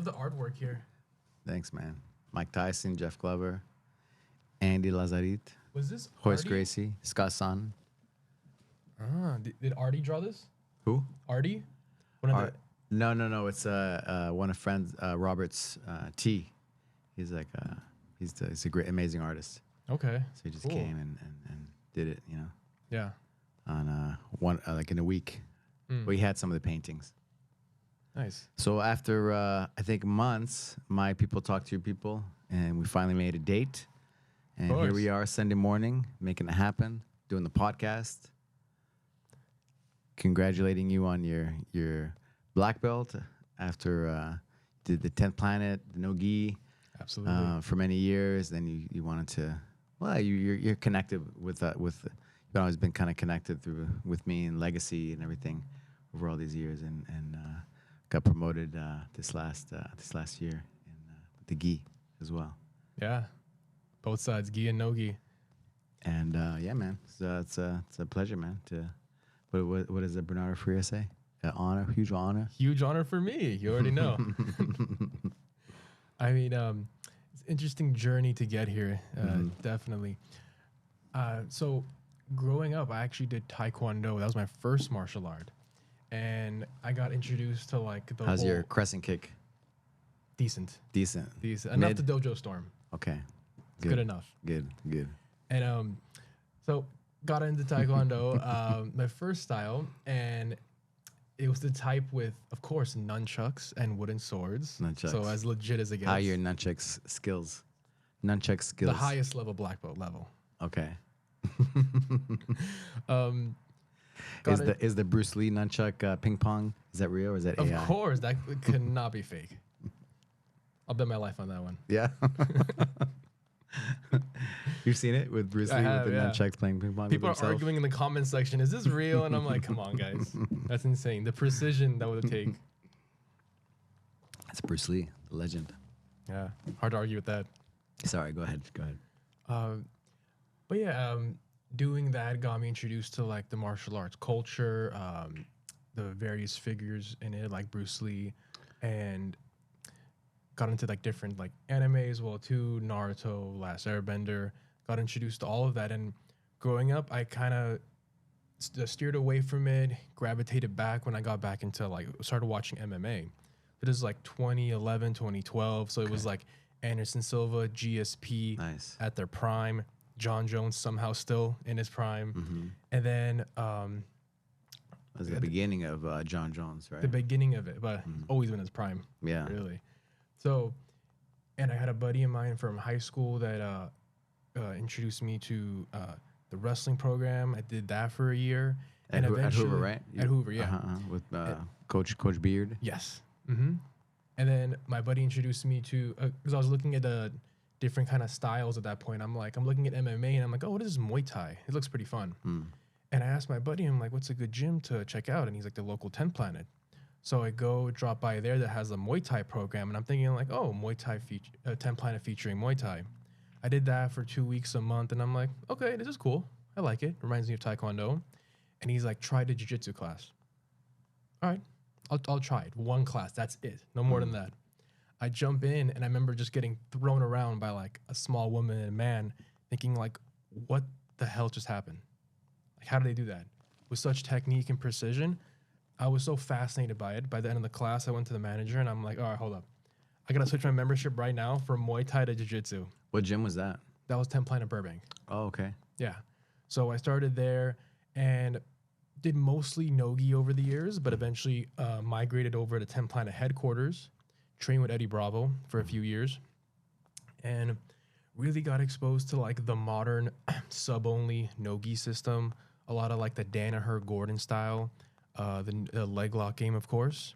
the artwork here. Thanks, man. Mike Tyson, Jeff Glover, Andy Lazarit, Was this Horace Artie? Gracie, Scott Son. Did Artie draw this? Who? Artie? One of Art. No. It's one of friends, Robert's T. He's like he's a great, amazing artist. Okay. So he just Cool. came and did it, Yeah. on one like in a week. Mm. We had some of the paintings. Nice. So after I think months, my people talked to your people, and we finally made a date. And here we are Sunday morning, making it happen, doing the podcast. Congratulating you on your black belt after did the 10th planet, the no gi, Absolutely. for many years. Then you wanted to, well, you're connected with you've always been kind of connected with me and legacy and everything over all these years, and got promoted this last year in the gi as well. Yeah. Both sides, gi and no gi. And yeah, man, it's a pleasure, man. What does the Bernardo Freire say? An honor, huge honor. Huge honor for me. You already know. I mean, it's an interesting journey to get here. Definitely. So growing up, I actually did Taekwondo. That was my first martial art. And I got introduced to like the How's whole your crescent kick? decent. Decent. Enough Mid? to dojo storm. Okay. It's good enough. Good. And so got into Taekwondo, my first style, and it was the type with, of course, nunchucks and wooden swords. Nunchucks. So as legit as it gets. How are your nunchuck skills? Nunchuck skills. The highest level black belt level. Okay. Got Is the Bruce Lee nunchuck ping pong? Is that real or is that Of AI? course, that could not be fake. I'll bet my life on that one. Yeah. You've seen it with Bruce Lee have, with the yeah. nunchucks playing ping pong. People are with himself? arguing in the comment section, is this real? And I'm like, come on, guys. That's insane. The precision that would take. That's Bruce Lee, the legend. Yeah, hard to argue with that. Sorry, go ahead. But yeah, doing that got me introduced to like the martial arts culture, the various figures in it, like Bruce Lee, and got into like different like anime as well too, Naruto, Last Airbender. Got introduced to all of that, and growing up, I kind of steered away from it, gravitated back when I got back into like started watching MMA. But this is like 2011, 2012, so it was like Anderson Silva, GSP Nice. at their prime. John Jones somehow still in his prime. Mm-hmm. And then That was the beginning of John Jones, right? the beginning of it, but always been his prime. Yeah. Really. So, and I had a buddy of mine from high school that introduced me to the wrestling program. I did that for a year. At Hoover, right? At Hoover, yeah. With Coach Beard. Yes. Mm-hmm. And then my buddy introduced me to, because I was looking at the different kind of styles at that point. I'm looking at MMA and I'm like, oh, what is Muay Thai? It looks pretty fun. And I asked my buddy, I'm like, what's a good gym to check out? And he's like, the local 10 Planet. So I go drop by there that has a Muay Thai program. And I'm thinking like, oh, Muay Thai 10 Planet featuring Muay Thai. I did that for 2 weeks, a month. And I'm like, okay, this is cool. I like it. Reminds me of Taekwondo. And he's like, try the Jiu-Jitsu class. All right. I'll try it. One class. That's it. No more than that. I jump in and I remember just getting thrown around by like a small woman and a man thinking like, what the hell just happened? Like, how do they do that? With such technique and precision. I was so fascinated by it. By the end of the class, I went to the manager and I'm like, all right, hold up. I got to switch my membership right now from Muay Thai to Jiu-Jitsu. What gym was that? That was 10 Planet Burbank. Oh, okay. Yeah. So I started there and did mostly no-gi over the years, but eventually migrated over to 10 Planet headquarters, trained with Eddie Bravo for a few years, and really got exposed to like the modern sub-only no-gi system, a lot of like the Danaher Gordon style, the leg lock game, of course.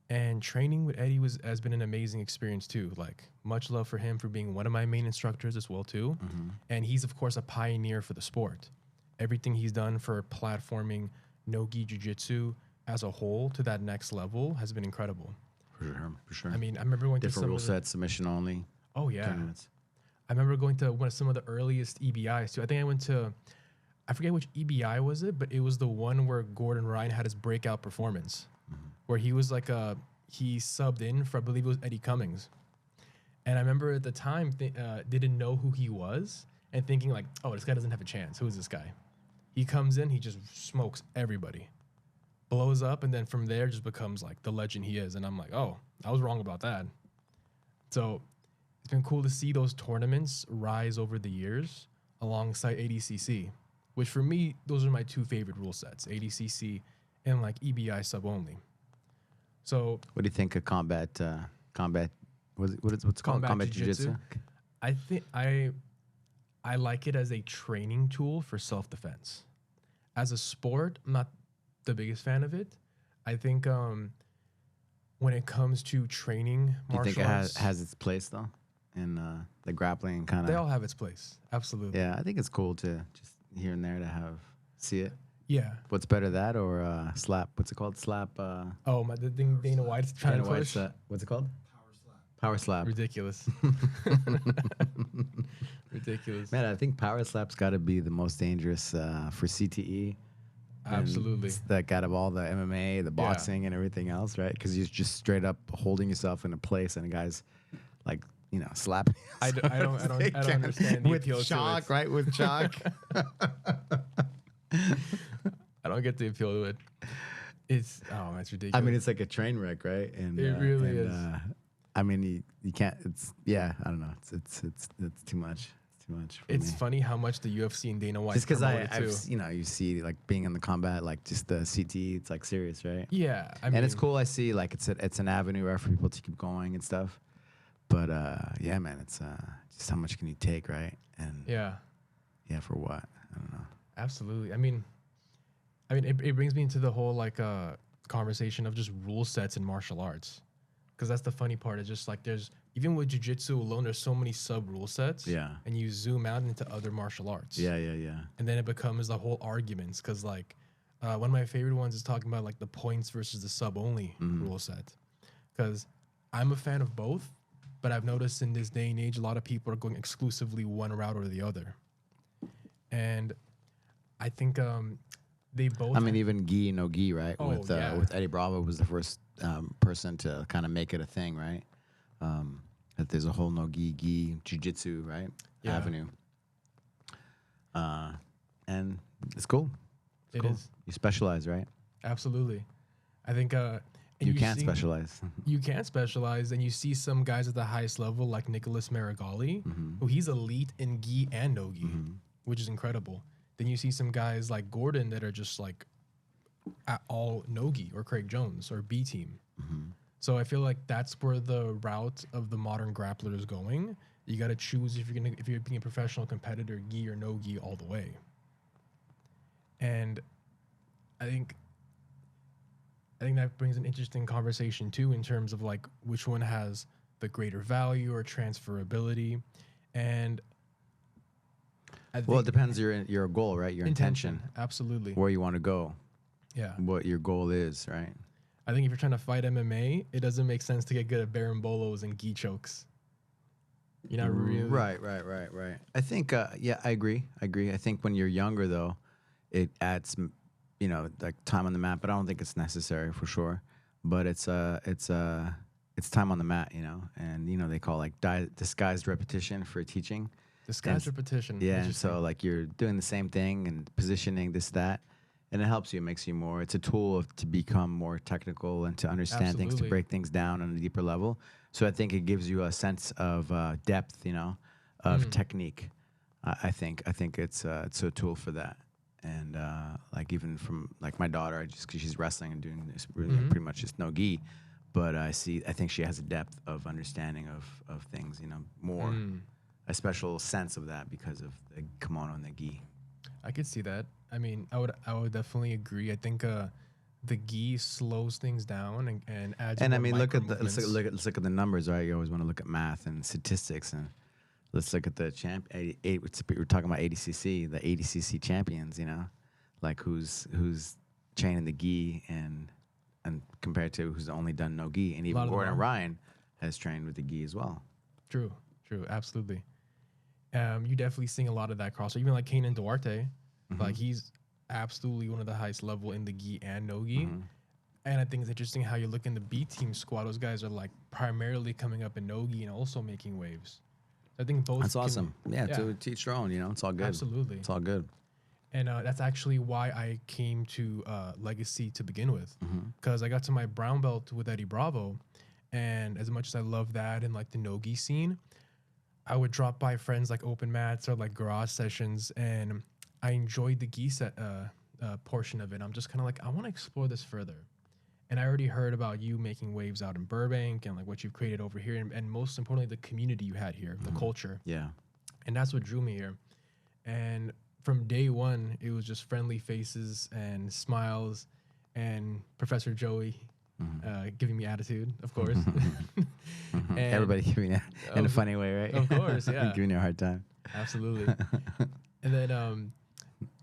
And training with Eddie has been an amazing experience too. Like, much love for him for being one of my main instructors as well too. And he's of course a pioneer for the sport. Everything he's done for platforming no-gi jiu-jitsu as a whole to that next level has been incredible. For sure. I mean, I remember going different to rule sets, submission only. Oh yeah. Tournaments. I remember going to one of some of the earliest EBIs too. I think I went to, I forget which EBI was it, but it was the one where Gordon Ryan had his breakout performance, where he was like he subbed in for, I believe it was Eddie Cummings. And I remember at the time, didn't know who he was and thinking like, oh, this guy doesn't have a chance. Who is this guy? He comes in, he just smokes everybody, blows up, and then from there just becomes like the legend he is. And I'm like, oh, I was wrong about that. So it's been cool to see those tournaments rise over the years alongside ADCC, which for me, those are my two favorite rule sets, ADCC and like EBI sub only. So what do you think of combat? What's it called? Combat jiu-jitsu? I think I like it as a training tool for self-defense. As a sport, I'm not the biggest fan of it. I think when it comes to training do you think it arts, has its place though in the grappling kind of? They all have its place. Absolutely. Yeah, I think it's cool to just here and there to see it. Yeah. What's better, that or slap? What's it called? Slap. The thing Dana White's trying to push. What's it called? Power slap. Ridiculous. Ridiculous. Man, I think power slap's got to be the most dangerous for CTE. Absolutely. It's like out of all the MMA, the boxing, and everything else, right? Because you're just straight up holding yourself in a place, and a guy's like, slapping. I don't understand the with appeal chalk, to it. right? With chalk. I don't get the appeal to it. It's ridiculous. I mean, it's like a train wreck, right? And it really is. I mean, you can't. I don't know. It's too much. It's too much. It's funny how much the UFC and Dana White. Just because you see like being in the combat, like just the CTE, it's like serious, right? Yeah, and it's cool. I see like it's an avenue for people to keep going and stuff. But yeah, man, it's just how much can you take, right? And yeah, for what? I don't know. Absolutely. I mean, it brings me into the whole like conversation of just rule sets in martial arts, because that's the funny part. It's just like there's even with jiu-jitsu alone, there's so many sub rule sets. Yeah. And you zoom out into other martial arts. Yeah. And then it becomes the whole arguments, because like one of my favorite ones is talking about like the points versus the sub only rule set, because I'm a fan of both, but I've noticed in this day and age a lot of people are going exclusively one route or the other, and I think they both. I mean, even gi no gi, right? Oh, with Eddie Bravo was the first person to kind of make it a thing, right? That there's a whole no gi jiu-jitsu, right? Yeah. Avenue. And it's cool. It's cool. You specialize, right? Absolutely. I think you can specialize. You can specialize, and you see some guys at the highest level like Nicholas Marigali, who he's elite in gi and no gi, which is incredible. Then you see some guys like Gordon that are just like at all no gi, or Craig Jones or B team. So I feel like that's where the route of the modern grappler is going. You got to choose if you're being a professional competitor, gi or no gi all the way. And I think that brings an interesting conversation too, in terms of like which one has the greater value or transferability. And it depends your goal, right? Your intention. Absolutely. Where you want to go. Yeah. What your goal is, right? I think if you're trying to fight MMA, it doesn't make sense to get good at barambolos and gi chokes. You're not really right. I think I agree. I think when you're younger though, it adds like time on the mat, but I don't think it's necessary for sure. But it's time on the mat, and they call like disguised repetition for teaching. Disguised repetition. Yeah, and so like you're doing the same thing and positioning this, that, and it helps you. It makes you more. It's a tool to become more technical and to understand things, to break things down on a deeper level. So I think it gives you a sense of depth, of technique. I think it's a tool for that. And like even from like my daughter, just because she's wrestling and doing this pretty much just no gi, but I think she has a depth of understanding of things, more. A special sense of that because of the kimono and the gi. I could see that. I mean, I would definitely agree. I think the gi slows things down and adds. And I mean, let's look at the numbers, right? You always want to look at math and statistics, and let's look at the we're talking about ADCC, the ADCC champions. Like who's training the gi and compared to who's only done no gi, and even Gordon Ryan has trained with the gi as well. True, absolutely. You definitely seeing a lot of that crossover. Even like Kenan Duarte, like he's absolutely one of the highest level in the gi and no gi. And I think it's interesting how you look in the B team squad. Those guys are like primarily coming up in nogi and also making waves. I think both. That's can- awesome. Yeah, to teach their own. You know, it's all good. Absolutely. It's all good. And that's actually why I came to Legacy to begin with, Mm-hmm. because I got to my brown belt with Eddie Bravo, and as much as I love that and like the nogi scene, I would drop by friends like open mats or like garage sessions, and I enjoyed the gi set portion of it. I'm just kind of like, I want to explore this further. And I already heard about you making waves out in Burbank and like what you've created over here, and most importantly, the community you had here, the culture. Yeah. And that's what drew me here. And from day one, it was just friendly faces and smiles, and Professor Joey giving me attitude, of course. And Everybody giving it in a Of- funny way, right? of course, yeah. Giving you a hard time. Absolutely. And then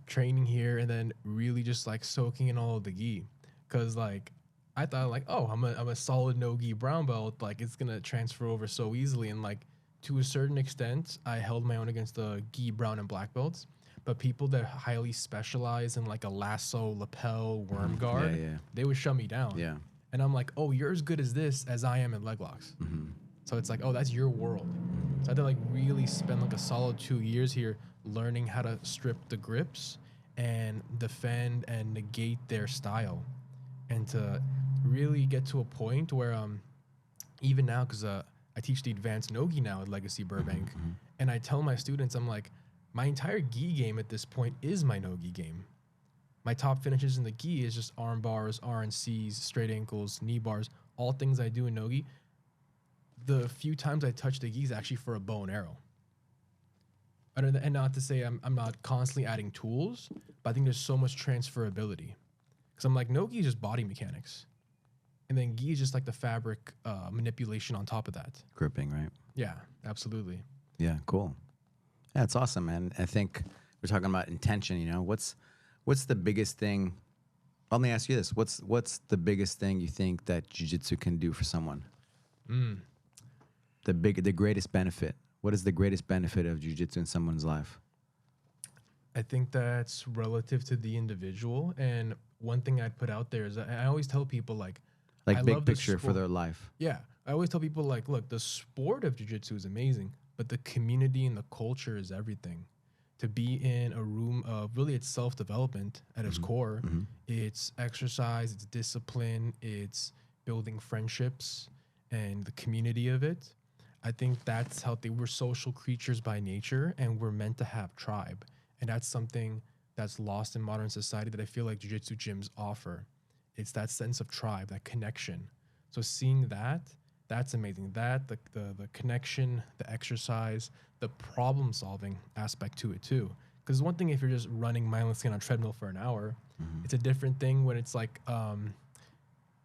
training here, and then really just like soaking in all of the gi, because like I thought like, oh, I'm a solid no gi brown belt, like it's gonna transfer over so easily, and like to a certain extent, I held my own against the gi brown and black belts. But people that highly specialize in like a lasso, lapel, worm guard, yeah. they would shut me down. Yeah. And I'm like, oh, you're as good as this as I am in leg locks. So it's like, oh, that's your world. So I had to like really spend like a solid 2 years here learning how to strip the grips and defend and negate their style, and to really get to a point where even now, because I teach the advanced nogi now at Legacy Burbank, and I tell my students, I'm like, my entire gi game at this point is my nogi game. My top finishes in the gi is just arm bars, RNCs, straight ankles, knee bars, all things I do in nogi. The few times I touch the gi is actually for a bow and arrow. And not to say I'm not constantly adding tools, but I think there's so much transferability. Because I'm like, nogi is just body mechanics. And then gi is just like the fabric manipulation on top of that. Gripping, right? Yeah, absolutely. Yeah, cool. Yeah, it's awesome, man. I think we're talking about intention. You know, what's the biggest thing? Let me ask you this: what's the biggest thing you think that jiu-jitsu can do for someone? The greatest benefit. What is the greatest benefit of jiu-jitsu in someone's life? I think that's relative to the individual. And one thing I'd put out there is I always tell people like I big love the picture for sport. their life. Yeah, I always tell people like, look, the sport of jiu-jitsu is amazing, but the community and the culture is everything. To be in a room of really, it's self-development at its core. It's exercise, it's discipline, it's building friendships and the community of it. I think that's healthy. We're social creatures by nature, and we're meant to have tribe. And that's something that's lost in modern society that I feel like jiu-jitsu gyms offer. It's that sense of tribe, that connection. So seeing that, that's amazing. That, the connection, the exercise, the problem solving aspect to it too. Because one thing if you're just running mindlessly on a treadmill for an hour, it's a different thing when it's like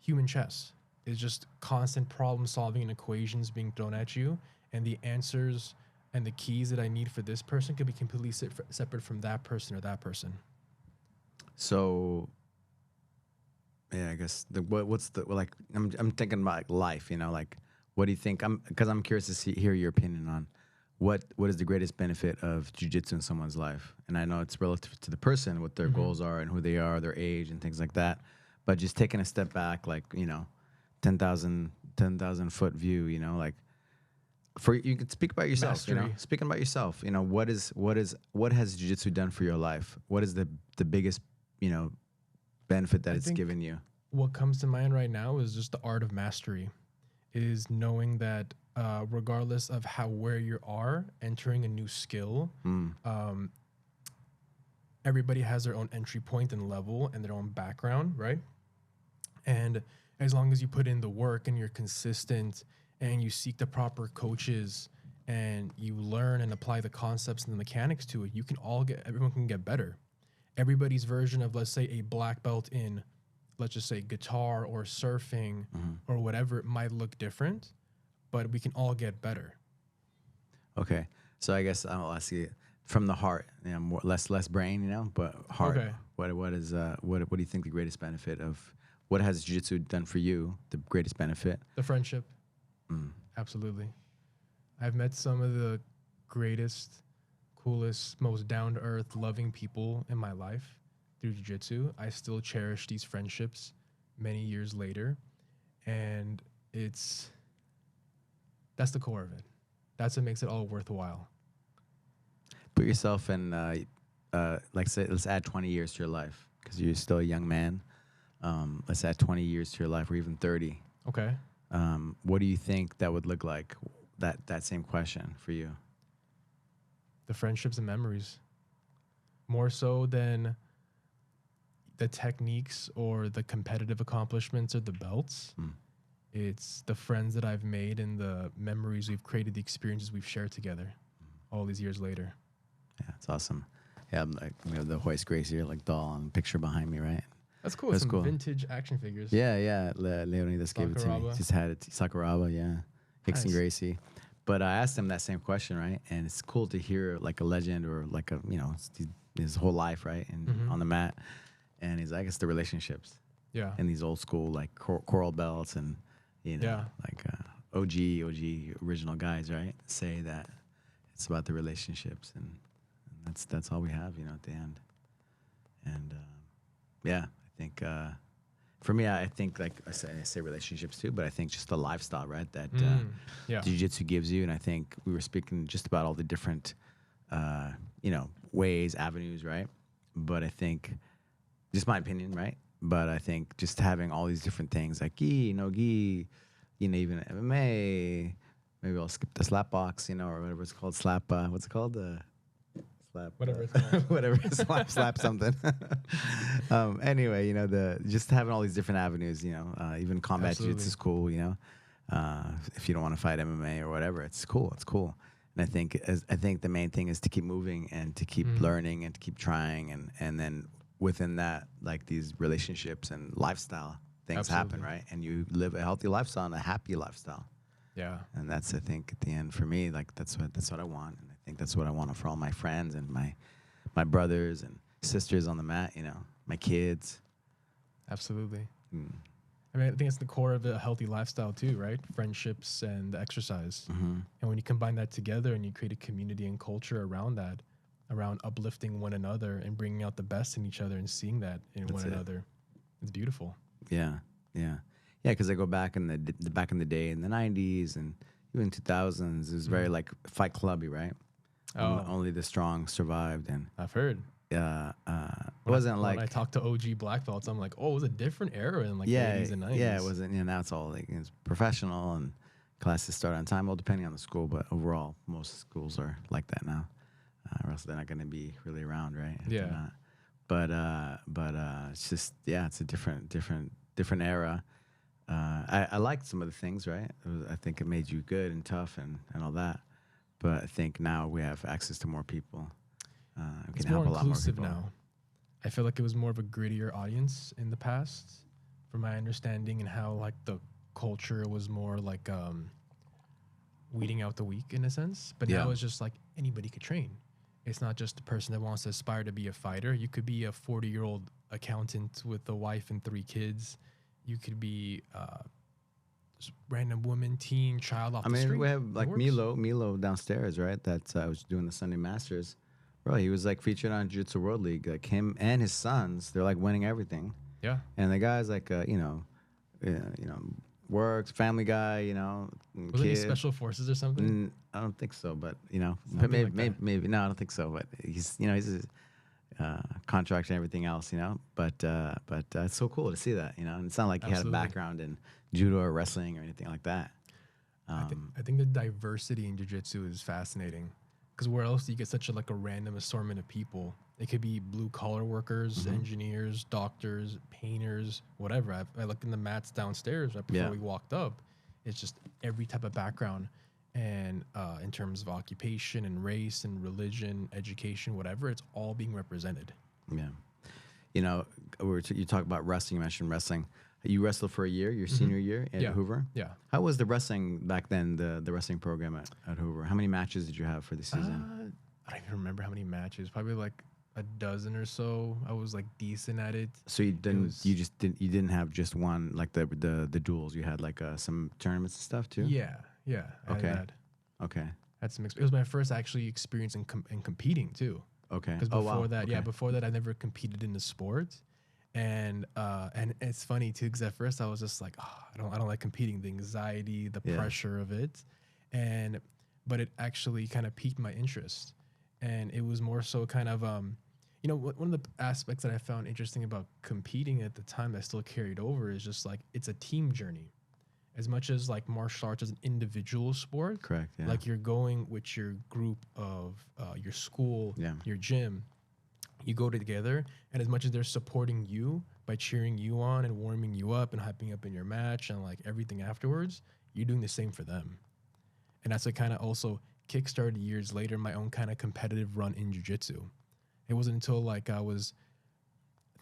human chess. It's just constant problem solving and equations being thrown at you, and the answers and the keys that I need for this person could be completely separate from that person or that person. So, yeah, I guess what's the like? I'm thinking about like life. You know, like what do you think? Because I'm curious to hear your opinion on what is the greatest benefit of jiu-jitsu in someone's life. And I know it's relative to the person, what their goals are and who they are, their age and things like that. But just taking a step back, like 10,000 foot view. You know, like you can speak about yourself. Mastery. You know, speaking about yourself. You know, what has jiu-jitsu done for your life? What is the biggest benefit that it's given you? What comes to mind right now is just the art of mastery, is knowing that regardless of where you are entering a new skill, everybody has their own entry point and level and their own background, right? And as long as you put in the work and you're consistent and you seek the proper coaches and you learn and apply the concepts and the mechanics to it, everyone can get better. Everybody's version of, let's say, a black belt in, let's just say, guitar or surfing or whatever, it might look different, but we can all get better. Okay, so I guess I'll ask you from the heart, more less brain, but heart. Okay. What do you think the greatest benefit of what has jiu-jitsu done for you? The greatest benefit? The friendship. Absolutely. I've met some of the greatest, coolest, most down-to-earth, loving people in my life through jiu-jitsu. I still cherish these friendships many years later, and that's the core of it. That's what makes it all worthwhile. Put yourself in, like, say, let's add 20 years to your life because you're still a young man. Let's add 20 years to your life, or even 30. Okay. What do you think that would look like? That same question for you. The friendships and memories, more so than the techniques or the competitive accomplishments or the belts. It's the friends that I've made and the memories we've created, the experiences we've shared together all these years later. Yeah, it's awesome. Yeah, I'm like, we have the Hoist Gracie like doll and picture behind me, right? That's cool. That's Some cool. vintage action figures. Yeah. Leonidas gave it to me. Sakuraba. Just had it. Sakuraba, yeah. Hicks and Nice. Gracie. But I asked him that same question, right? And it's cool to hear like a legend or like a, his whole life, right? And on the mat. And he's like, it's the relationships. Yeah. And these old school like coral belts and, like OG original guys, right? Say that it's about the relationships. And that's all we have, at the end. And yeah, I think for me, I think like I say relationships too, but I think just the lifestyle, right? That Jiu-Jitsu gives you. And I think we were speaking just about all the different, ways, avenues, right? But I think, just my opinion, right? But I think just having all these different things like gi, no gi, even MMA, maybe I'll skip the slap box, or whatever it's called, slap, what's it called? Slap, Whatever it's called. whatever, slap something. Anyway, just having all these different avenues, even combat jiu-jitsu is cool, if you don't want to fight MMA or whatever, it's cool. And I think the main thing is to keep moving and to keep learning and to keep trying, and then within that, like these relationships and lifestyle things happen, right? And you live a healthy lifestyle and a happy lifestyle. Yeah. And that's, I think, at the end for me, like that's what I want. And I think that's what I want for all my friends and my brothers and sisters on the mat, my kids. Absolutely. I mean, I think it's the core of a healthy lifestyle too, right? Friendships and the exercise. And when you combine that together and you create a community and culture around that, around uplifting one another and bringing out the best in each other and seeing that in one another, it's beautiful. Yeah. Because I go back in the day in the 90s and even 2000s, it was very like Fight Clubby, right? Only the strong survived, and I've heard. It wasn't like, when I talked to OG black belts, I'm like, oh, it was a different era in like the 80s and 90s. Yeah, it wasn't. Now it's all like it's professional and classes start on time. Well, depending on the school, but overall, most schools are like that now, or else they're not going to be really around, right? If they're not. But it's just it's a different era. I liked some of the things, right? I think it made you good and tough and all that. But I think now we have access to more people. We It's can help more a lot more inclusive people. now. I feel like it was more of a grittier audience in the past, from my understanding, and how like the culture was more like weeding out the weak in a sense. But now it's just like anybody could train. It's not just the person that wants to aspire to be a fighter. You could be a 40-year-old accountant with a wife and 3 kids. You could be just random woman, teen, child off the street. We have like Milo downstairs, right? That was doing the Sunday Masters. Bro, he was like featured on Jiu-Jitsu World League. Like him and his sons, they're like winning everything. Yeah. And the guy's like, works, family guy, Was he special forces or something? I don't think so, but maybe no, I don't think so. But he's a contract and everything else, But it's so cool to see that, And it's not like he had a background in judo or wrestling or anything like that. I think the diversity in jiu-jitsu is fascinating, because where else do you get such a random assortment of people? It could be blue collar workers, engineers, doctors, painters, whatever. I looked in the mats downstairs right before we walked up. It's just every type of background, and in terms of occupation and race and religion, education, whatever, it's all being represented. Yeah. You talk about wrestling. You mentioned wrestling. You wrestled for a year, your senior year at Hoover? Yeah. How was the wrestling back then, the wrestling program at Hoover? How many matches did you have for the season? I don't even remember how many matches. Probably like a dozen or so. I was like decent at it. So you didn't have just one, like the duels. You had like some tournaments and stuff too? Yeah. Okay. I had some it was my first actually experience in competing too. Okay. Because before that I never competed in the sport. And it's funny too, because at first I was just like, oh, I don't like competing. The anxiety, the pressure of it, but it actually kind of piqued my interest, and it was more so kind of one of the aspects that I found interesting about competing at the time that still carried over is just like it's a team journey, as much as like martial arts is an individual sport. Correct. Yeah. Like you're going with your group of your school, your gym. You go together, and as much as they're supporting you by cheering you on and warming you up and hyping up in your match and like everything afterwards, you're doing the same for them. And that's what kind of also kickstarted years later my own kind of competitive run in jiu-jitsu. It wasn't until like I think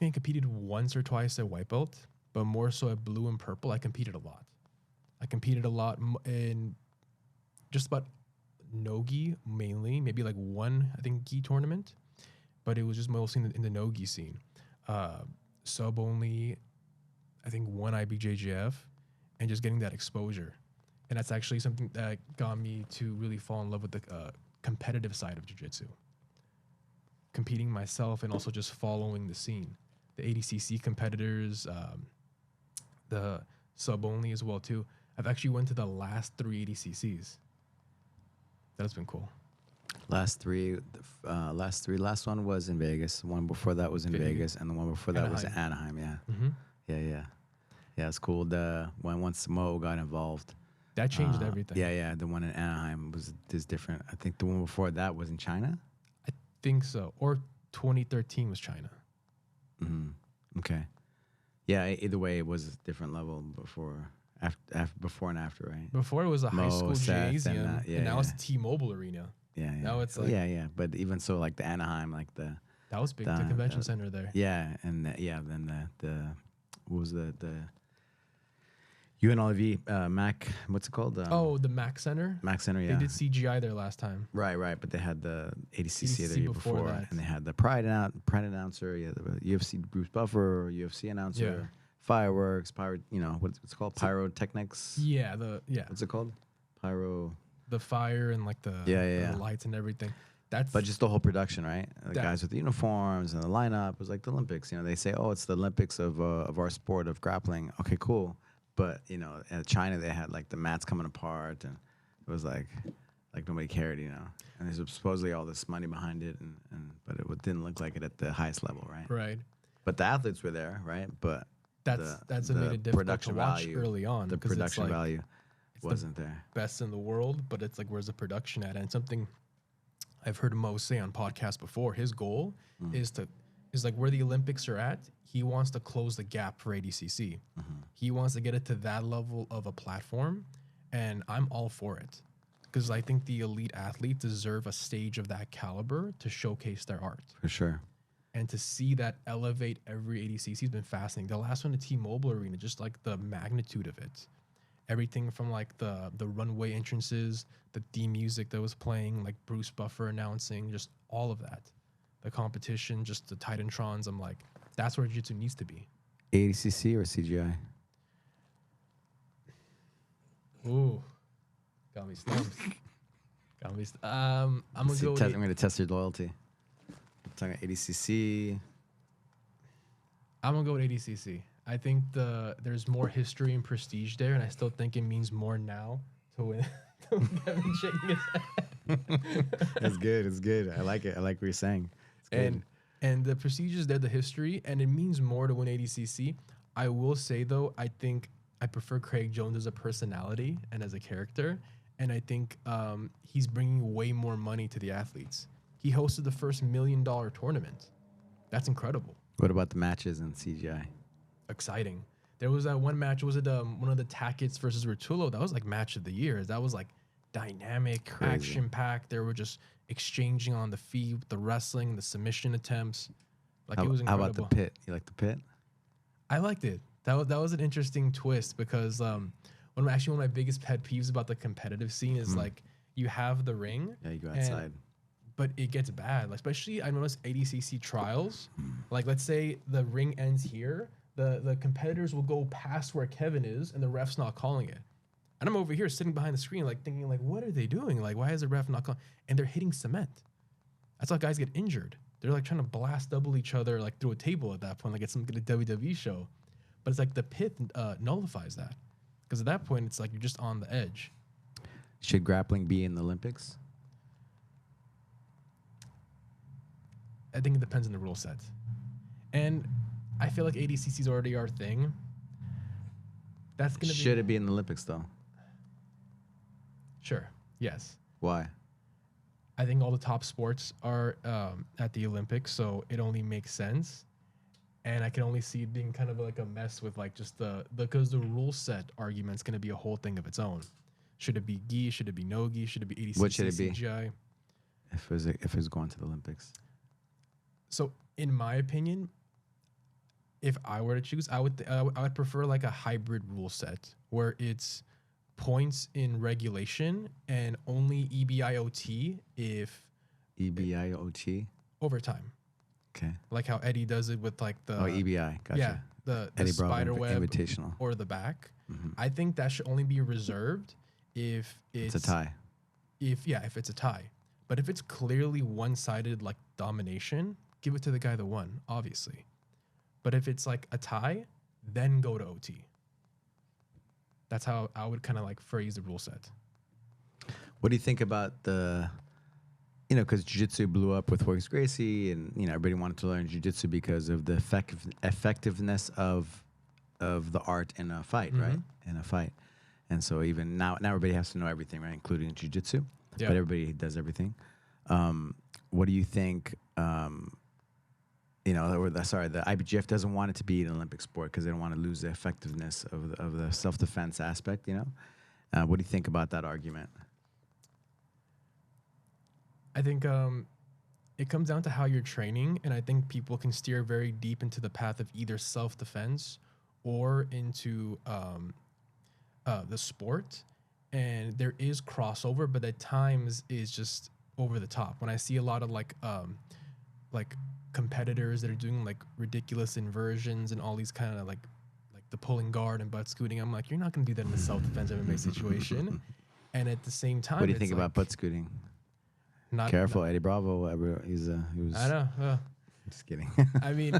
I competed once or twice at white belt, but more so at blue and purple. I competed a lot. I competed a lot in just about no-gi mainly, maybe like one, I think, gi tournament. But it was just mostly in the no-gi scene. Sub only, I think, one IBJJF, and just getting that exposure. And that's actually something that got me to really fall in love with the competitive side of jiu-jitsu. Competing myself and also just following the scene. The ADCC competitors, the sub only as well too. I've actually went to the last 3 ADCCs. That's been cool. Last one was in Vegas. The one before that was in Vegas, and the one before that was in Anaheim. Yeah, yeah. It's cool. Once Mo got involved, that changed everything. Yeah. The one in Anaheim is different. I think the one before that was in China. I think so. Or 2013 was China. Okay. Yeah. Either way, it was a different level before and after, right? Before it was a high school gymnasium, and now it's a T-Mobile arena. Yeah. Now it's like but even so, like the Anaheim, like the that was big, the convention center there. Yeah, and then the what was the UNLV Mac? What's it called? The Mac Center. Mac Center. Yeah, they did CGI there last time. Right. But they had the ADCC the year before that. And they had the Pride announcer. Yeah, the UFC Bruce Buffer, UFC announcer. Fireworks, what's it called? Pyrotechnics. What's it called? The fire and like the lights and everything. But just the whole production, right? The guys with the uniforms and the lineup. It was like the Olympics. They say, oh, it's the Olympics of our sport of grappling. Okay, cool. But at China they had like the mats coming apart, and it was like nobody cared, And there's supposedly all this money behind it, but it didn't look like it at the highest level, right? Right. But the athletes were there, right? But that's what made it difficult to watch early on. The production value wasn't there. Best in the world, but it's like, where's the production at? And something I've heard Mo say on podcasts before, his goal is like where the Olympics are at, he wants to close the gap for ADCC. He wants to get it to that level of a platform, and I'm all for it. Because I think the elite athletes deserve a stage of that caliber to showcase their art. For sure. And to see that elevate every ADCC has been fascinating. The last one, the T-Mobile Arena, just like the magnitude of it. Everything from like the runway entrances, the theme music that was playing, like Bruce Buffer announcing, just all of that. The competition, just the Titantrons. I'm like, that's where jiu-jitsu needs to be. ADCC or CGI? Ooh, got me stumped. I'm gonna go. I'm gonna test your loyalty. I'm talking ADCC. I'm gonna go with ADCC. I think there's more history and prestige there, and I still think it means more now to win. Kevin shaking his head. That's good. It's good. I like it. I like what you're saying. And the prestige is there, the history, and it means more to win ADCC. I will say though, I think I prefer Craig Jones as a personality and as a character, and I think he's bringing way more money to the athletes. He hosted the first $1 million tournament. That's incredible. What about the matches in CGI? Exciting. There was that one match. Was it one of the Tackett's versus Rotullo? That was like match of the year. That was like dynamic, action packed. They were just exchanging on the feet, the wrestling, the submission attempts. Like it was incredible. How about the pit? You like the pit? I liked it. That was an interesting twist because one of my biggest pet peeves about the competitive scene is like you have the ring. Yeah, you go outside. But it gets bad. Like, especially I noticed ADCC trials. Like let's say the ring ends here. The competitors will go past where Kevin is, and the ref's not calling it. And I'm over here sitting behind the screen, like thinking, like, what are they doing? Like, why is the ref not calling? And they're hitting cement. That's how guys get injured. they're like trying to blast double each other like through a table at that point, like it's some kind of WWE show. But it's like the pit nullifies that, because at that point it's like you're just on the edge. Should grappling be in the Olympics? I think it depends on the rule set, and I feel like ADCC is already our thing. That's gonna Should it be in the Olympics though? Sure. Yes. Why? I think all the top sports are at the Olympics, so it only makes sense. And I can only see it being kind of like a mess with like just because the rule set argument's going to be a whole thing of its own. Should it be gi? Should it be no gi? Should it be ADCC? What should it be? CGI? If it was going to the Olympics? So in my opinion, if I were to choose, I would prefer like a hybrid rule set where it's points in regulation and only EBIOT if EBIOT? overtime. Okay. Like how Eddie does it with like the EBI. Gotcha. Yeah, the Eddie spider web Invitational. or the back. Mm-hmm. I think that should only be reserved if It's a tie. If it's a tie. But if it's clearly one-sided like domination, give it to the guy that won, obviously. But if it's like a tie, then go to OT. That's how I would kind of like phrase the rule set. What do you think about the, because Jiu-Jitsu blew up with Royce Gracie, and everybody wanted to learn Jiu-Jitsu because of the effectiveness of the art in a fight, right? In a fight, and so even now everybody has to know everything, right? Including Jiu-Jitsu, Yeah. But everybody does everything. What do you think? The IBJJF doesn't want it to be an Olympic sport because they don't want to lose the effectiveness of the self-defense aspect. What do you think about that argument? I think it comes down to how you're training, and I think people can steer very deep into the path of either self-defense or into the sport, and there is crossover, but at times is just over the top. When I see a lot of like competitors that are doing like ridiculous inversions and all these kind of like the pulling guard and butt scooting, I'm like, you're not going to do that in a self-defense MMA situation. And at the same time, What do you think about butt scooting? Careful, Eddie Bravo. He was. I know. Just kidding. I mean,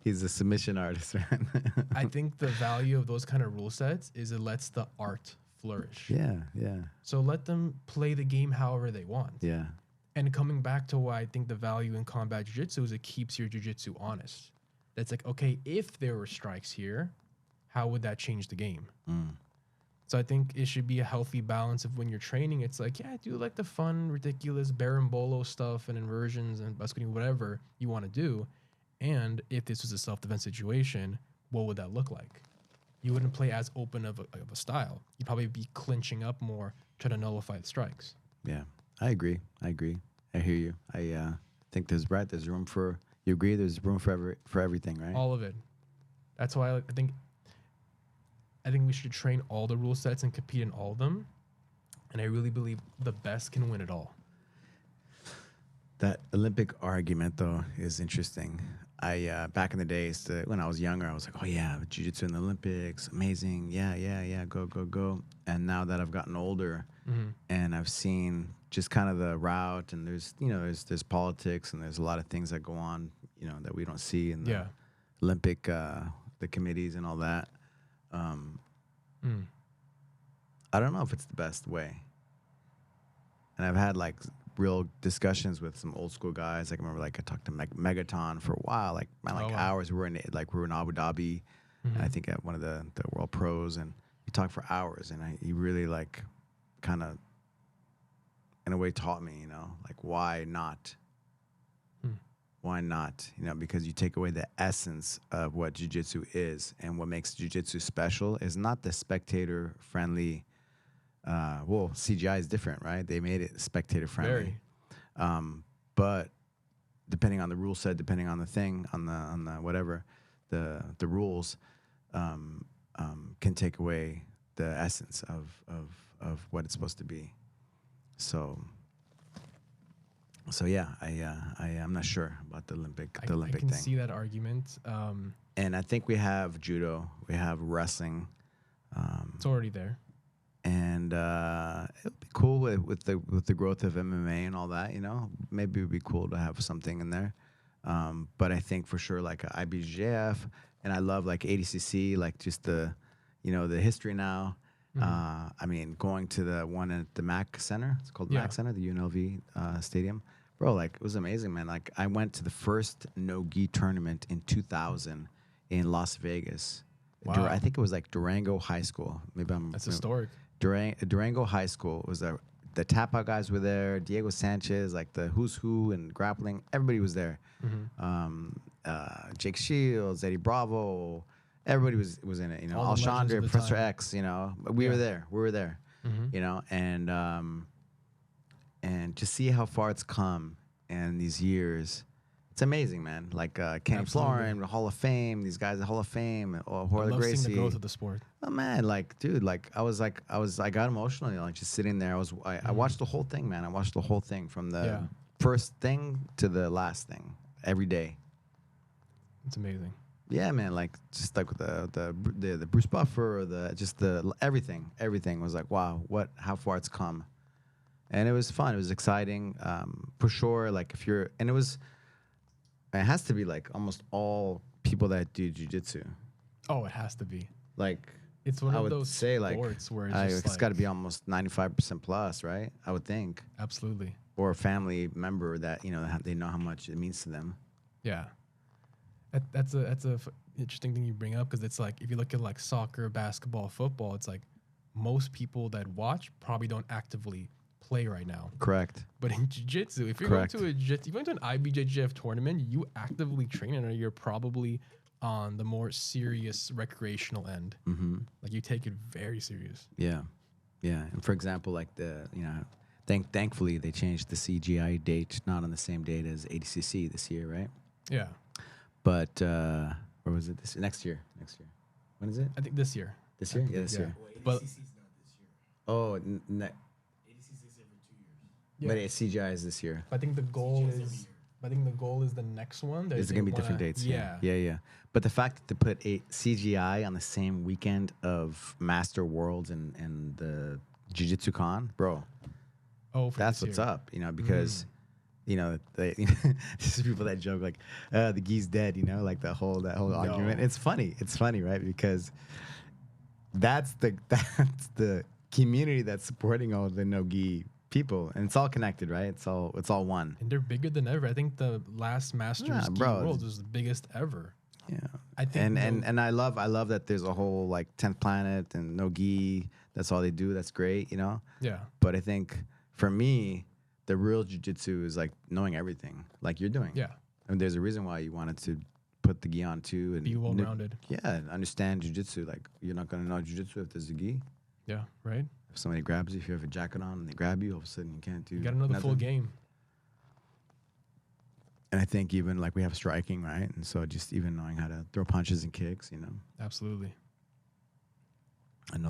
he's a submission artist, man. I think the value of those kind of rule sets is it lets the art flourish. Yeah. So let them play the game however they want. Yeah. And coming back to why I think the value in combat jiu-jitsu is it keeps your jiu-jitsu honest. That's like, okay, if there were strikes here, how would that change the game? So I think it should be a healthy balance of when you're training, it's like, yeah, I do like the fun, ridiculous berimbolo stuff and inversions and busking, whatever you want to do. And if this was a self-defense situation, what would that look like? You wouldn't play as open of a style. You'd probably be clinching up more, trying to nullify the strikes. Yeah, I agree. I hear you. I think there's room for, you agree, there's room for everything, right? All of it. That's why I think we should train all the rule sets and compete in all of them. And I really believe the best can win it all. That Olympic argument, though, is interesting. I back in the days, when I was younger, I was like, oh, yeah, jiu-jitsu in the Olympics, amazing. Yeah, go. And now that I've gotten older and I've seen just kind of the route, and there's politics and there's a lot of things that go on, that we don't see in the Olympic, the committees and all that. I don't know if it's the best way. And I've had like real discussions with some old school guys. Like I remember, like I talked to Megaton for a while, hours. We were in Abu Dhabi, and I think at one of the World Pros, and we talked for hours. And he really like kind of in a way taught me, like why not? Why not? Because you take away the essence of what jiu-jitsu is, and what makes jiu-jitsu special is not the spectator-friendly. Well, CGI is different, right? They made it spectator-friendly. But depending on the rule set, depending on the thing, on the whatever, the rules can take away the essence of what it's supposed to be. So yeah, I'm not sure about the Olympic thing. I can see that argument. And I think we have judo, we have wrestling. It's already there. And cool with the growth of MMA and all that. You know, maybe it would be cool to have something in there. But I think for sure like a IBJJF, and I love like ADCC, like just the, you know, the history now. I mean, going to the one at the Mac Center, it's called Mac Center, the UNLV stadium, bro. Like it was amazing, man. Like I went to the first no-gi tournament in 2000 in Las Vegas. Wow. I think it was like Durango High School. That's historic. Durango High School was the tap out guys were there. Diego Sanchez, like the who's who and grappling, everybody was there. Jake Shields, Eddie Bravo, everybody was in it. You know, All the legends Alshondra, of the Professor time. X. You know, we were there. We were there. You know, and to see how far it's come in these years, it's amazing, man. Like Kenny Florin, the Hall of Fame, these guys, the Hall of Fame, or I Horley love Gracie. seeing the growth of the sport. Oh man, like dude, like I got emotional, you know, like just sitting there. I watched the whole thing, man. I watched the whole thing from the first thing to the last thing every day. It's amazing. Yeah, man. Like just like the Bruce Buffer, everything was like, wow, how far it's come, and it was fun. It was exciting, for sure. Like it has to be like almost all people that do jiu-jitsu. Oh, it has to be. Like It's one I of would those say like sports where it's got to be almost 95% plus, right? I would think, absolutely. or a family member that you know they know how much it means to them. Yeah. That's a interesting thing you bring up, because it's like if you look at like soccer, basketball, football, it's like most people that watch probably don't actively play right now. Correct. But in jiu-jitsu, if you're Correct. going to an IBJJF tournament, you actively train, and you're probably on the more serious recreational end. Like you take it very serious. Yeah, yeah. And for example, like thankfully they changed the CGI date, not on the same date as ADCC this year, right? Yeah. But or was it next year? Next year. When is it? I think this year. This year? Yeah, this year. But ADCC's not this year. Oh, ADCC's every 2 years. yeah. but CGI is this year. I think the goal CGI 's every is. year. I think the goal is the next one. It's gonna be different dates. Yeah. Yeah. But the fact that they put a CGI on the same weekend of Master Worlds and the Jiu-Jitsu Con, bro, Oh, for that's this what's year. up. You know, because you know there's people that joke like, the gi's dead. You know, like that whole argument. It's funny, right? Because that's the community that's supporting all the no-gi people, and it's all connected, right? It's all one. And they're bigger than ever. I think the last Masters Gi Worlds was the biggest ever. Yeah, I think and I love that there's a whole like 10th Planet and no gi. That's all they do. That's great, you know. Yeah. But I think for me, the real jiu-jitsu is like knowing everything, like you're doing. Yeah. And there's a reason why you wanted to put the gi on too and Be well-rounded. Yeah, understand jiu-jitsu. Like you're not gonna know jiu-jitsu if there's a gi. Yeah. Right. If somebody grabs you, if you have a jacket on and they grab you, all of a sudden you can't do. You got to know the full nothing. game. And I think even like we have striking, right? And so just even knowing how to throw punches and kicks, you know, Absolutely. and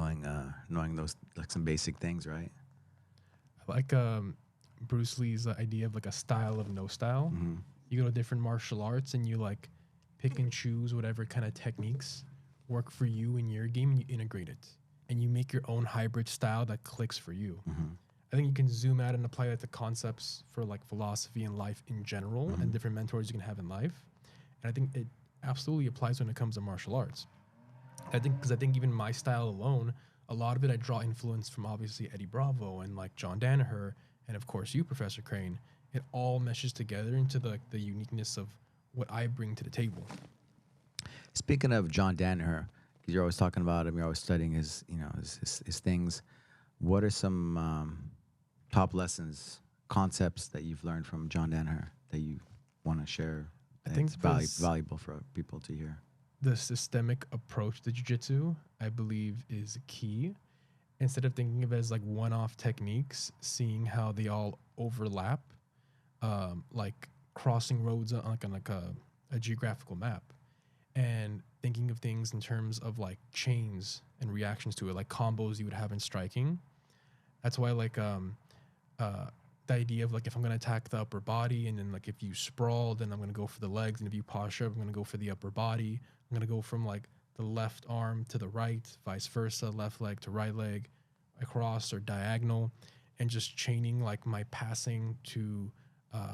knowing those like some basic things, right? I like Bruce Lee's idea of like a style of no style. You go to different martial arts and you like pick and choose whatever kind of techniques work for you in your game, and you integrate it, and you make your own hybrid style that clicks for you. I think you can zoom out and apply that to concepts for like philosophy and life in general, and different mentors you can have in life. And I think it absolutely applies when it comes to martial arts. I think even my style alone, a lot of it I draw influence from obviously Eddie Bravo and like John Danaher, and of course you, Professor Crane. It all meshes together into the uniqueness of what I bring to the table. Speaking of John Danaher, because you're always talking about him, you're always studying his things. What are some top lessons, concepts that you've learned from John Danaher that you want to share? I think it's valuable for people to hear. The systemic approach to jiu-jitsu, I believe, is key. Instead of thinking of it as like one-off techniques, seeing how they all overlap, like crossing roads on a geographical map, and thinking of things in terms of like chains and reactions to it, like combos you would have in striking. That's why like the idea of like if I'm gonna attack the upper body, and then like if you sprawl, then I'm gonna go for the legs, and if you posture up, I'm gonna go for the upper body. I'm gonna go from like the left arm to the right, vice versa, left leg to right leg, across or diagonal. and just chaining like my passing to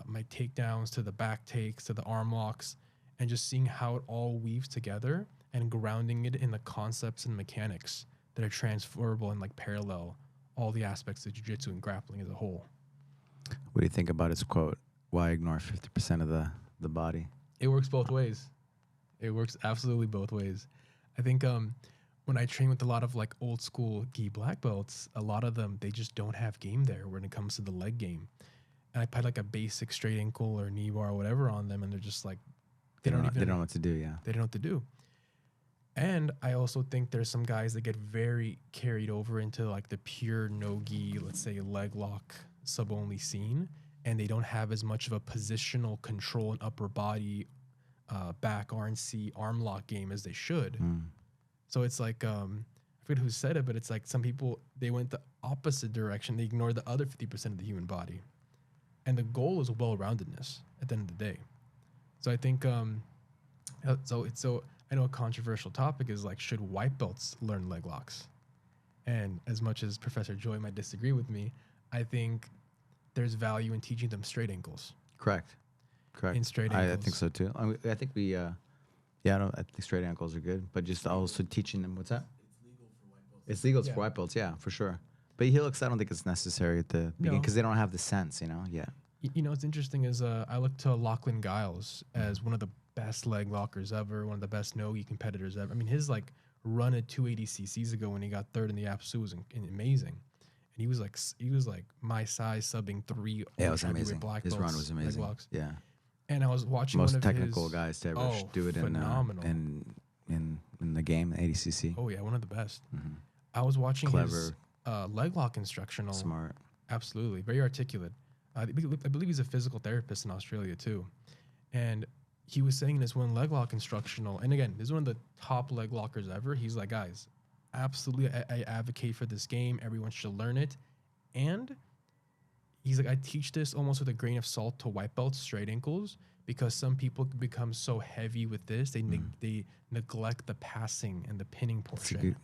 my takedowns, to the back takes, to the arm locks, and just seeing how it all weaves together and grounding it in the concepts and mechanics that are transferable and like parallel all the aspects of jiu-jitsu and grappling as a whole. What do you think about his quote? Why ignore 50% of the body? It works both ways. It works absolutely both ways. I think when I train with a lot of like old school gi black belts, a lot of them, they just don't have game there when it comes to the leg game. And I put like a basic straight ankle or knee bar or whatever on them, and they're just like, They don't know what to do, yeah. they don't know what to do. And I also think there's some guys that get very carried over into like the pure no-gi, let's say leg lock sub-only scene, and they don't have as much of a positional control and upper body, back RNC arm lock game as they should. So it's like, I forget who said it, but it's like some people, they went the opposite direction. They ignored the other 50% of the human body. And the goal is well-roundedness at the end of the day. So I think, I know a controversial topic is like, should white belts learn leg locks? And as much as Professor Joy might disagree with me, I think there's value in teaching them straight ankles. Correct. In straight ankles. I think so too. I think we, I think straight ankles are good, but just also teaching them, what's that? It's legal for white belts. It's legal for white belts, yeah, for sure. But I don't think it's necessary at the beginning because they don't have the sense, Yeah. You know, what's interesting is I look to Lachlan Giles as one of the best leg lockers ever, one of the best no-gi competitors ever. I mean, his like run at 280 cc's ago when he got third in the Apsu was amazing. And he was like my size subbing 3 Yeah, it was amazing. Black His belts, run was amazing. leg locks. Yeah. And I was watching Most one of technical his, guys to ever do it phenomenal. in the game, 80cc. Oh yeah, one of the best. Mhm. I was watching Clever. his leg lock instructional. Smart. Absolutely, very articulate. I believe he's a physical therapist in Australia too, and he was saying in his one leg lock instructional, and again, this is one of the top leg lockers ever. He's like, guys, absolutely, I advocate for this game. Everyone should learn it, and he's like, I teach this almost with a grain of salt to white belts, straight ankles, because some people become so heavy with this, they neglect the passing and the pinning portion.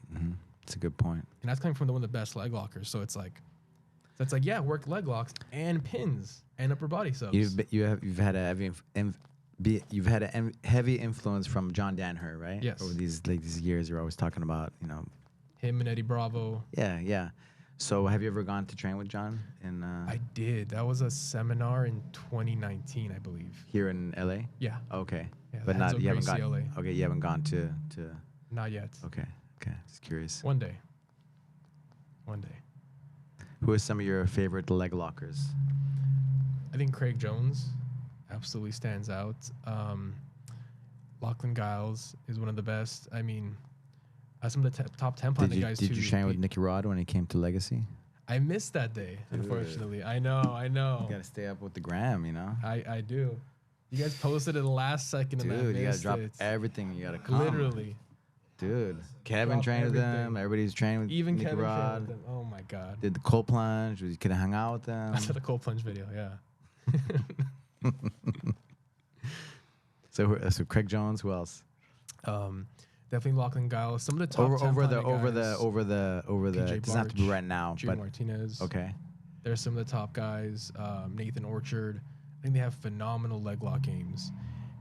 It's a good point. And that's coming from one of the best leg lockers. So it's like, yeah, work leg locks and pins and upper body subs. You've had a heavy influence from John Danaher, right? Yes. Over these years, you're always talking about, Him and Eddie Bravo. Yeah. So have you ever gone to train with John? I did. That was a seminar in 2019, I believe. Here in LA? Yeah. Okay. Yeah, But not you haven't gone. LA. Okay, you haven't gone to. Not yet. Okay. Just curious. One day. Who are some of your favorite leg lockers? I think Craig Jones absolutely stands out. Lachlan Giles is one of the best. I mean, some of the top 10 planet guys too. Did you train with Nicky Rod when he came to Legacy? I missed that day, unfortunately. I know. You gotta stay up with the gram, I do. You guys posted it the last second, and I Dude, you gotta missed drop it. everything. You gotta come. Literally. Dude, Kevin Drop trained with them. everything. Everybody's training with Even Nicky Kevin trained Rod. with them. Oh my god. Did the cold plunge? You could hang out with them. I saw the cold plunge video. Yeah. So Craig Jones. Who else? Definitely Lachlan Giles. Some of the top Over 10 the PJ It doesn't have to be Barch, right now, Junior but Martinez. okay. There's some of the top guys. Nathan Orchard. I think they have phenomenal leg lock games,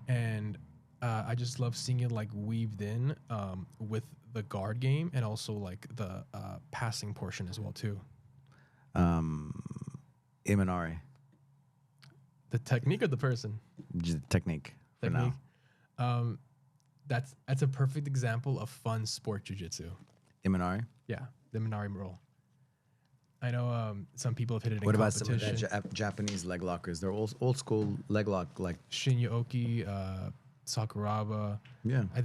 and I just love seeing it like weaved in with the guard game and also like the passing portion as well too. Imanari. The technique of the person. Just technique. For now. That's a perfect example of fun sport jiu-jitsu. Imanari. Yeah, the Minari roll. I know some people have hit it in What about competition. some of the Japanese leg lockers? They're old school leg lock, like Shinya Oki, Sakuraba. yeah. I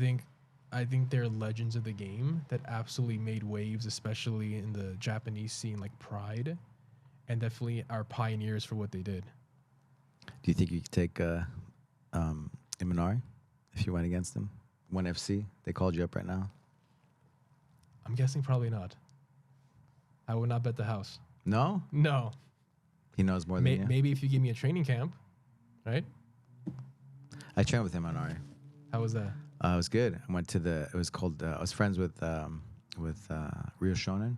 think they're legends of the game that absolutely made waves, especially in the Japanese scene, like Pride, and definitely are pioneers for what they did. Do you think you could take Imanari if you went against him? 1FC, they called you up right now. I'm guessing probably not. I would not bet the house. No, No. he knows more than you. Maybe if you give me a training camp, right? I trained with Imanari. How was that? It was good. I went to it was called. I was friends with Rio Shonen,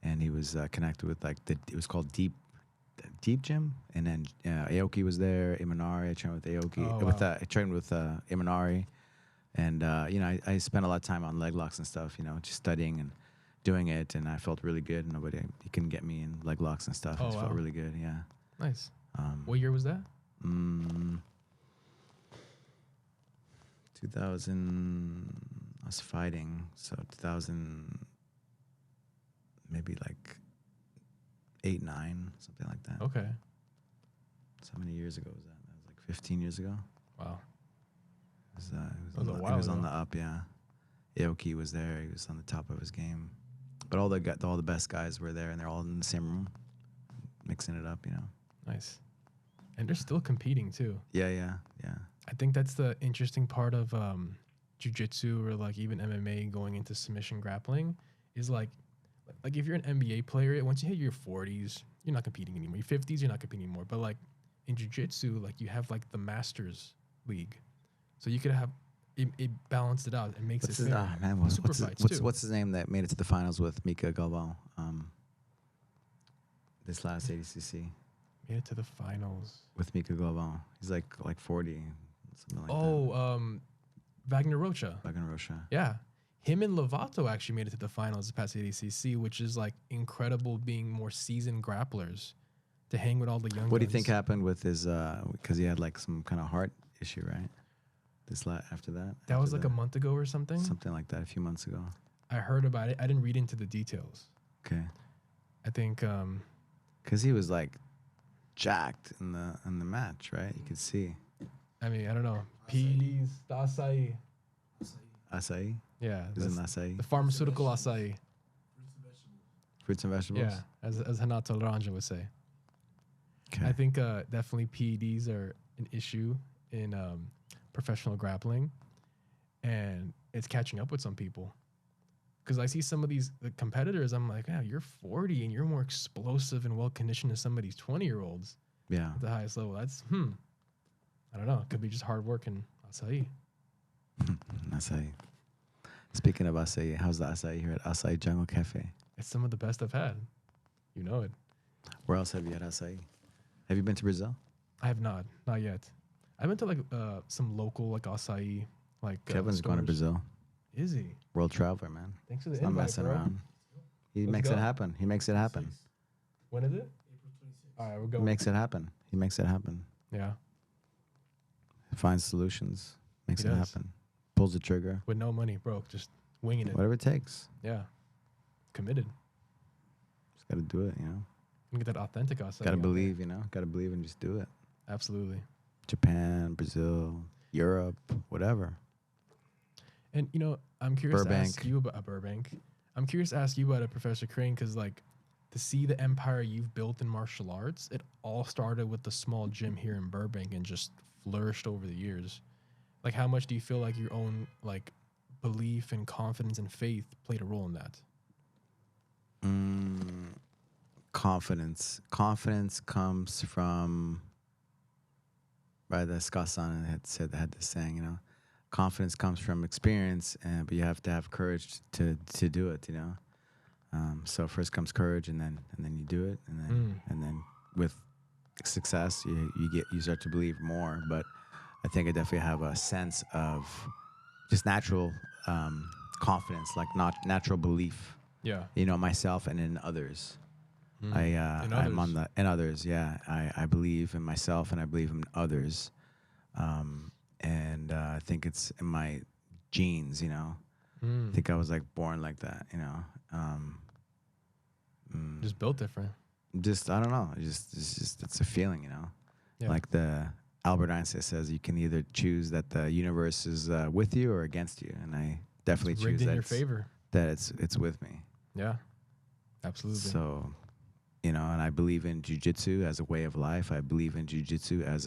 and he was connected with like it was called Deep Gym, and then Aoki was there. Imanari, I trained with Aoki. Oh, With wow. I trained with Imanari, and you know I spent a lot of time on leg locks and stuff. You know, just studying and doing it, and I felt really good. Nobody he couldn't get me in leg locks and stuff. Oh, It just felt wow. really good. Yeah. Nice. Um, What year was that? 2000. I was fighting, so 2000, maybe like 8, 9, something like that. Okay. So how many years ago was that? That was like 15 years ago. Wow. It That was a he while was on ago. the up, yeah. Aoki was there. He was on the top of his game. But all the best guys were there, and they're all in the same room, mixing it up, you know. Nice. And they're still competing too. Yeah, yeah, yeah. I think that's the interesting part of jiu-jitsu or like even MMA going into submission grappling is like if you're an NBA player, once you hit your 40s, you're not competing anymore. Your 50s, you're not competing anymore. But like in jiu-jitsu, like you have like the Masters League. So you could have it balanced it out. It makes What's it his, fair. man, Super fights too. what's his name that made it to the finals with Mika Galvao? This last ADCC Made it to the finals. with Mika Galvao. He's like 40, something like that. Oh, Wagner Rocha. Back in Russia. Yeah. Him and Lovato actually made it to the finals this past ADCC, which is like incredible being more seasoned grapplers to hang with all the young What do you guns. think happened with his? Because he had like some kind of heart issue, right? After that. That was After like a month ago or something. something like that, a few months ago. I heard about it. I didn't read into the details. Okay. I think Because he was like jacked in the match, right? You could see. I don't know. PEDs, the Açai. Acai. Yeah. Is it that's an acai? the pharmaceutical Açai. Fruits and vegetables. Yeah. As Hanato Laranja would say. Okay. I think definitely PEDs are an issue in professional grappling, and it's catching up with some people. Because I see some of these competitors, I'm like, you're 40 and you're more explosive and well conditioned than some of these 20-year-olds Yeah. at the highest level. That's I don't know. It could be just hard work and acai. Acai. Speaking of acai, how's the acai here at Acai Jungle Cafe? It's some of the best I've had. You know it. Where else have you had acai? Have you been to Brazil? I have not yet. I've been to like some local like acai like Kevin's going to stores. Brazil. Is he? World traveler, man. Thanks for the He's not invite, messing bro. around. He Let's makes go. it happen. He makes it happen. When is it? All right, we're He going. makes it happen. He makes it happen. Yeah, Finds solutions. Makes He it does. happen. Pulls the trigger. with no money, bro. Just winging it. Whatever it takes. Yeah, committed. Just got to do it, you know. You get that authentic acai. Got to out there. believe, you know. Got to believe and just do it. Absolutely. Japan, Brazil, Europe, whatever. And I'm curious to ask Burbank. you about Burbank. I'm curious to ask you about it, Professor Crane, because like to see the empire you've built in martial arts, it all started with the small gym here in Burbank and just flourished over the years. Like, how much do you feel like your own like belief and confidence and faith played a role in that? Confidence. Confidence comes from, right, that Scott-san had this saying, you know, confidence comes from experience, but you have to have courage to do it, you know. So first comes courage, and then you do it, and then with success, you start to believe more. But I think I definitely have a sense of just natural confidence, like not natural belief, Yeah. you know, myself and in others. In I'm on others. in others. Yeah, I believe in myself and I believe in others, and I think it's in my genes. You know, I think I was like born like that. You know, Just built different. just I don't know. It's a feeling. You know, Yeah. like the Albert Einstein says, you can either choose that the universe is with you or against you, and I definitely It's choose rigged in that your favor. it's with me. Yeah. Absolutely. So, you know, and I believe in jiu-jitsu as a way of life. I believe in jiu-jitsu as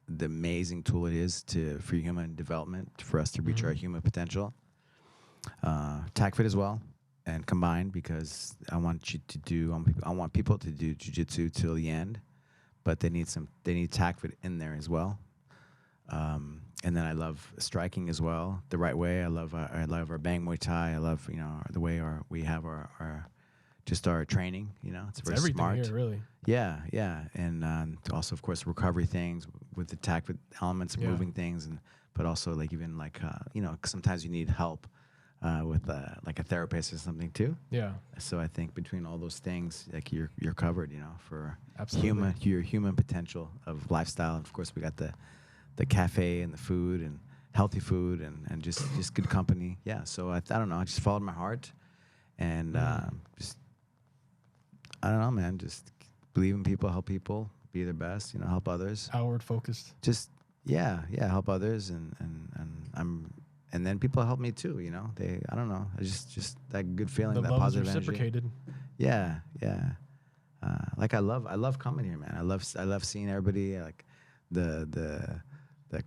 the amazing tool it is for human development, for us to reach our human potential. Tag fit as well, and combined, because I want people to do jiu-jitsu till the end, but they need tag fit in there as well. And then I love striking as well, the right way. I love our bang Muay Thai. I love, you know, the way we have our just our training. You know, it's very everything smart. here, really. Yeah, yeah, and also of course recovery things with the tactical elements, of Yeah. moving things, and but also like even like you know, 'cause sometimes you need help with like a therapist or something too. Yeah, So I think between all those things, like you're covered, you know, for absolutely. your human potential of lifestyle. And of course, we got the cafe and the food and healthy food and just good company. Yeah. So I don't know. I just followed my heart and just I don't know, man. Just believe in people, help people, be their best. You know, help others. Outward focused. Just yeah, help others and I'm. And then people help me too, you know. I don't know. It's just that good feeling, The that love is positive energy. reciprocated. Yeah, yeah. Like I love coming here, man. I love seeing everybody, like the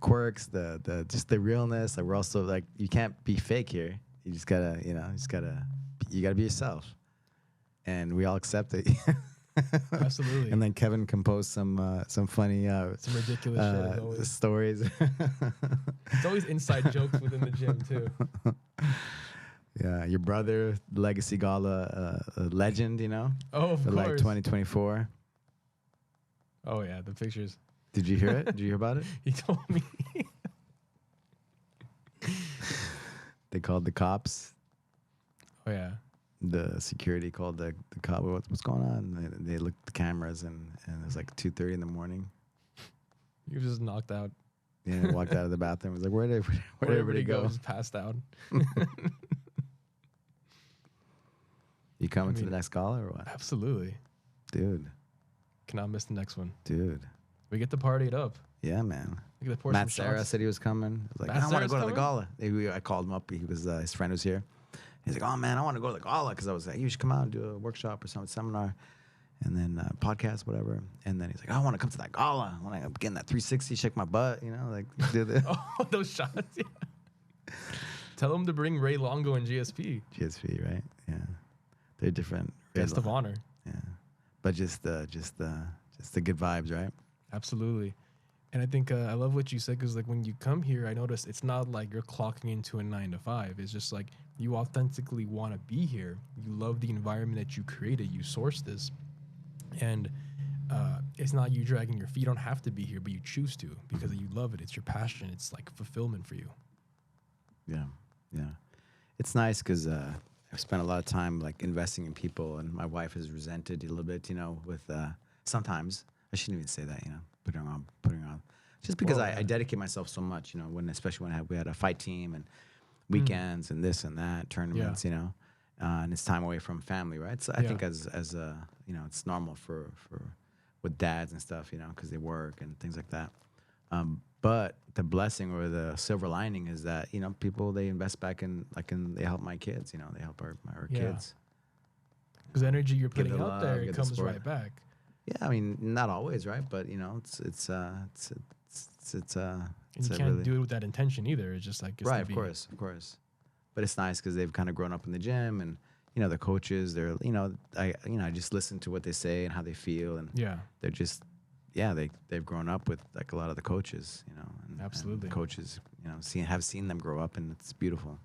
quirks, the just the realness. Like we're also like you can't be fake here. You just gotta, you know, you gotta be yourself, and we all accept it. Absolutely. And then Kevin composed some funny Some ridiculous shit as always. stories. It's always inside jokes within the gym too. Yeah, your brother, Legacy Gala legend, you know, Oh, of for course. like 2024. Oh yeah, the pictures. Did you hear it? Did you hear about it? He told me. They called the cops. Oh yeah. The security called the cop. What's going on? They looked at the cameras and it was like 2:30 in the morning. He was just knocked out. Yeah, walked out of the bathroom. Was like, where did everybody go? Just passed out. You coming to mean- the next gala or what? Absolutely. Dude. Cannot miss the next one. Dude. We get to party it up. Yeah, man. We get to pour Matt some Serra shots. said he was coming. I was like, Matt I want to Serra's go to the coming? gala. I called him up. He was his friend was here. He's like, oh man, I want to go to the gala because I was like, you should come out and do a workshop or some seminar, and then podcast, whatever. And then he's like, I want to come to that gala. I want to get in that 360, shake my butt, you know, like do the Oh, those shots. Yeah. Tell him to bring Ray Longo and GSP. GSP, right? Yeah, they're different. Guest of honor. Yeah, but just the good vibes, right? Absolutely. And I think I love what you said because like when you come here, I noticed it's not like you're clocking into a 9 to 5. It's just like you authentically want to be here. You love the environment that you created. You sourced this, and it's not you dragging your feet. You don't have to be here, but you choose to because you love it. It's your passion. It's like fulfillment for you. Yeah, yeah. It's nice because I've spent a lot of time like investing in people, and my wife has resented a little bit, you know, with sometimes I shouldn't even say that, you know, putting her on, just because Well, I dedicate myself so much, you know, especially when we had a fight team and weekends and this and that tournaments, you know, and it's time away from family, right? So I think as you know, it's normal for with dads and stuff, you know, because they work and things like that. But the blessing or the silver lining is that, you know, people, they invest back in, like, they help my kids, you know, they help our kids. Because the energy you're Give putting the out love, there, give it the comes support. right back. Yeah, I mean, not always, right? But you know, it's And you a can't really, do it with that intention either. It's just like it's right, to of course. But it's nice because they've kind of grown up in the gym, and you know, the coaches, they're, you know, I just listen to what they say and how they feel, and Yeah, they're just, yeah, they've grown up with like a lot of the coaches, you know, and Absolutely. coaches, you know, have seen them grow up, and it's beautiful.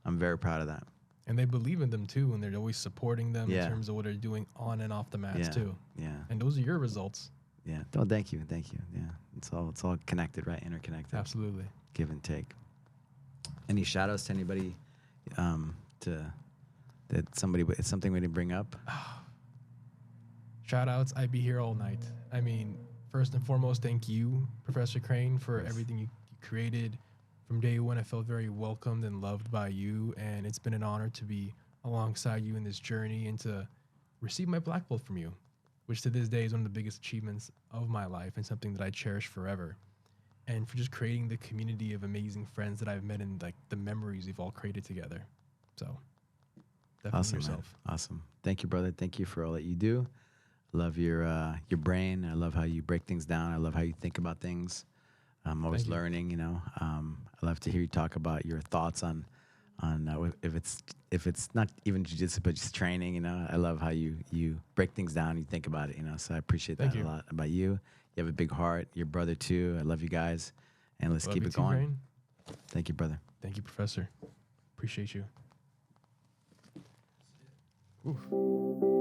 I'm very proud of that. and they believe in them too, and they're always supporting them Yeah. in terms of what they're doing on and off the mats Yeah, too. yeah, And those are your results. yeah. Oh, thank you. Yeah, it's all connected, right? Interconnected. Absolutely. Give and take. Any shout outs to anybody it's something we didn't bring up? Shout outs. I'd be here all night. I mean, first and foremost, thank you, Professor Crane, for everything you created. From day one, I felt very welcomed and loved by you, and it's been an honor to be alongside you in this journey and to receive my black belt from you, which to this day is one of the biggest achievements of my life and something that I cherish forever. And for just creating the community of amazing friends that I've met and like the memories we've all created together. So definitely Awesome, yourself. man. Awesome. Thank you, brother. Thank you for all that you do. Love your brain. I love how you break things down. I love how you think about things. I'm always Thank you. learning, you know. I love to hear you talk about your thoughts on if it's not even jiu-jitsu but just training, you know. I love how you break things down, you think about it, you know. So I appreciate Thank that you. a lot about you. You have a big heart. Your brother too. I love you guys, and let's Love keep you it too, going. Crane. Thank you, brother. Thank you, Professor. Appreciate you. Oof.